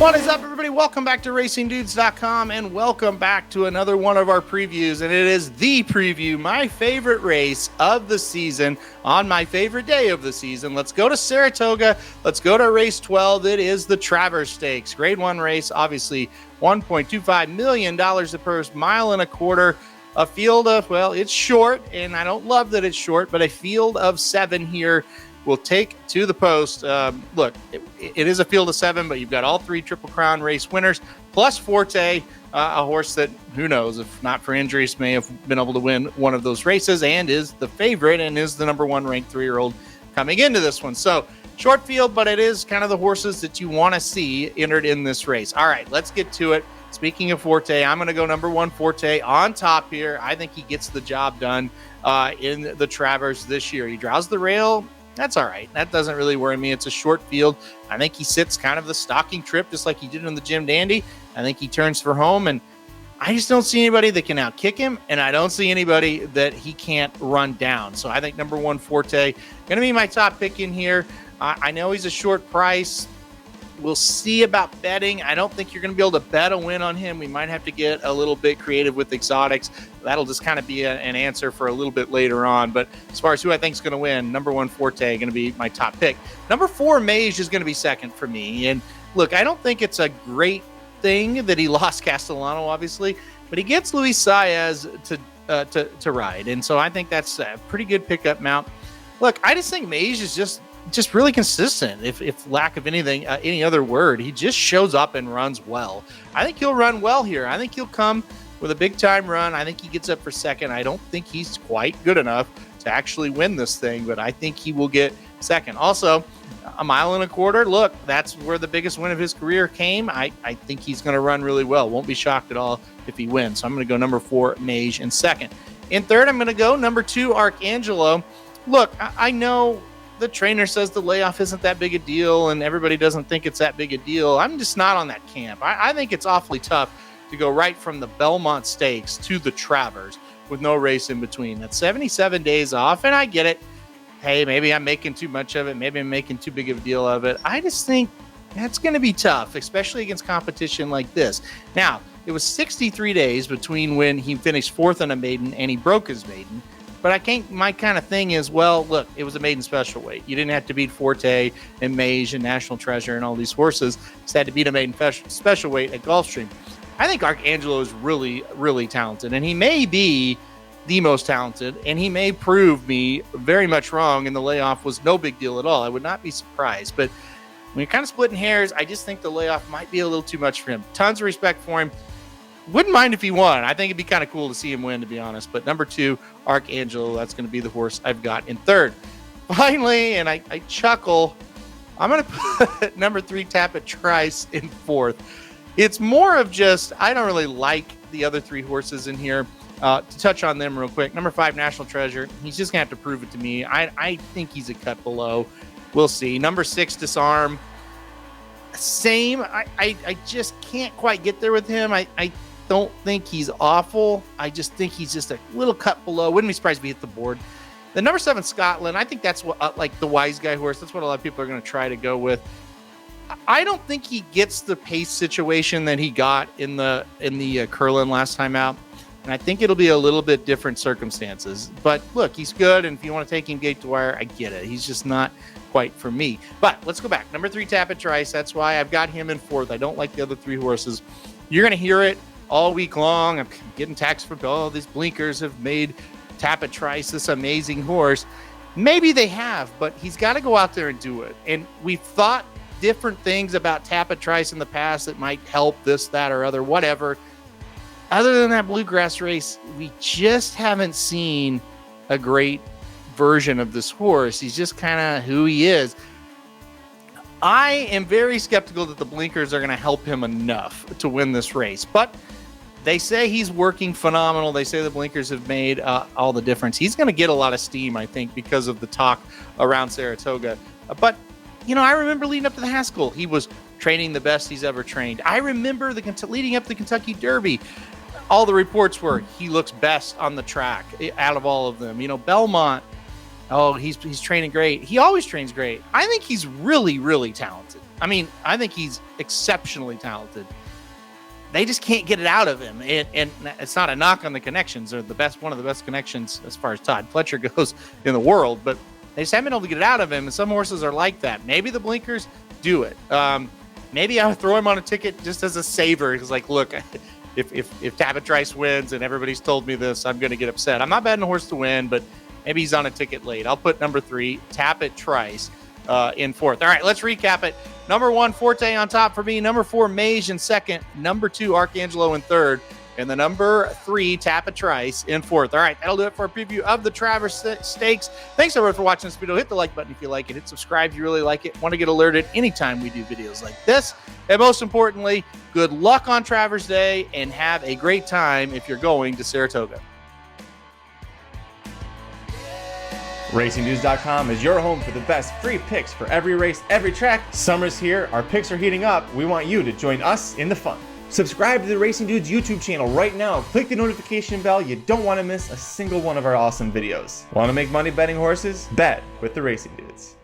What is up, everybody? Welcome back to RacingDudes.com, and welcome back to another one of our previews. And it is the preview, my favorite race of the season, on my favorite day of the season. Let's go to Saratoga. Let's go to race 12. It is the Travers Stakes, Grade 1 race. Obviously, $1.25 million a purse, mile and a quarter. A field of, well, it's short, and I don't love that it's short, but a field of 7 here will take to the post. Look, it is a field of 7, but you've got all 3 Triple Crown race winners, plus Forte, a horse that, who knows, if not for injuries, may have been able to win one of those races and is the favorite and is the number 1 ranked 3-year-old coming into this one. So, short field, but it is kind of the horses that you want to see entered in this race. All right, let's get to it. Speaking of Forte, I'm going to go number 1 Forte on top here. I think he gets the job done in the Travers this year. He draws the rail. That's all right. That doesn't really worry me. It's a short field. I think he sits kind of the stalking trip, just like he did in the Jim Dandy. I think he turns for home, and I just don't see anybody that can outkick him, and I don't see anybody that he can't run down. So I think number 1 Forte going to be my top pick in here. I know he's a short price. We'll see about betting. I don't think you're going to be able to bet a win on him. We might have to get a little bit creative with exotics. That'll just kind of be an answer for a little bit later on. But as far as who I think is going to win, number 1 Forte going to be my top pick. Number 4 Mage is going to be second for me. And look, I don't think it's a great thing that he lost Castellano, obviously, but he gets Luis Saez to ride. And so I think that's a pretty good pickup mount. Look, I just think Mage is just really consistent, if lack of anything, any other word. He just shows up and runs well. I think he'll run well here. I think he'll come with a big-time run. I think he gets up for second. I don't think he's quite good enough to actually win this thing, but I think he will get second. Also, a mile and a quarter. Look, that's where the biggest win of his career came. I think he's going to run really well. Won't be shocked at all if he wins. So I'm going to go number 4, Mage, in second. In third, I'm going to go number 2, Arcangelo. Look, I know the trainer says the layoff isn't that big a deal and everybody doesn't think it's that big a deal. I'm just not on that camp. I think it's awfully tough to go right from the Belmont Stakes to the Travers with no race in between. That's 77 days off, and I get it. Hey, maybe I'm making too much of it. Maybe I'm making too big of a deal of it. I just think that's going to be tough, especially against competition like this. Now, it was 63 days between when he finished 4th on a maiden and he broke his maiden. But my kind of thing is, well, look, it was a maiden special weight. You didn't have to beat Forte and Mage and National Treasure and all these horses. You just had to beat a maiden special weight at Gulfstream. I think Arcangelo is really, really talented, and he may be the most talented, and he may prove me very much wrong, and the layoff was no big deal at all. I would not be surprised. But when you're kind of splitting hairs, I just think the layoff might be a little too much for him. Tons of respect for him. Wouldn't mind if he won. I think it'd be kind of cool to see him win, to be honest. But number 2, Arcangelo, that's going to be the horse I've got in third. Finally, and I chuckle, I'm going to put number 3, Tapit Trice, in fourth. It's more of just, I don't really like the other 3 horses in here. To touch on them real quick, number 5, National Treasure. He's just going to have to prove it to me. I think he's a cut below. We'll see. Number 6, Disarm. Same. I just can't quite get there with him. I don't think he's awful. I just think he's just a little cut below. Wouldn't be surprised if he hit the board. The number 7, Scotland, I think that's what like the wise guy horse. That's what a lot of people are going to try to go with. I don't think he gets the pace situation that he got in the Curlin last time out. And I think it'll be a little bit different circumstances. But look, he's good. And if you want to take him gate to wire, I get it. He's just not quite for me. But let's go back. Number 3, Tapit Trice. That's why I've got him in fourth. I don't like the other 3 horses. You're going to hear it all week long. I'm getting taxed for, these blinkers have made Tapit Trice this amazing horse. Maybe they have, but he's got to go out there and do it. And we've thought different things about Tapit Trice in the past that might help this, that, or other, whatever. Other than that bluegrass race, we just haven't seen a great version of this horse. He's just kind of who he is. I am very skeptical that the blinkers are going to help him enough to win this race, but they say he's working phenomenal. They say the blinkers have made all the difference. He's going to get a lot of steam, I think, because of the talk around Saratoga. But, I remember leading up to the Haskell, he was training the best he's ever trained. I remember leading up to the Kentucky Derby, all the reports were he looks best on the track out of all of them. Belmont, he's training great. He always trains great. I think he's really, really talented. I mean, I think he's exceptionally talented. They just can't get it out of him. And it's not a knock on the connections. They're one of the best connections as far as Todd Pletcher goes in the world, but they just haven't been able to get it out of him. And some horses are like that. Maybe the blinkers do it. Maybe I would throw him on a ticket just as a saver. It's like, look, if Tapit Trice wins and everybody's told me this, I'm going to get upset. I'm not betting a horse to win, but maybe he's on a ticket late. I'll put number 3, Tapit Trice, in 4th. All right, let's recap it. Number 1, Forte on top for me. Number 4, Mage in 2nd. Number 2, Arcangelo in 3rd. And the number 3, Tapit Trice in 4th. All right, that'll do it for a preview of the Travers Stakes. Thanks, everyone, for watching this video. Hit the like button if you like it. Hit subscribe if you really like it. Want to get alerted anytime we do videos like this. And most importantly, good luck on Travers Day and have a great time if you're going to Saratoga. RacingDudes.com is your home for the best free picks for every race, every track. Summer's here, our picks are heating up. We want you to join us in the fun. Subscribe to the Racing Dudes YouTube channel right now. Click the notification bell. You don't want to miss a single one of our awesome videos. Want to make money betting horses? Bet with the Racing Dudes.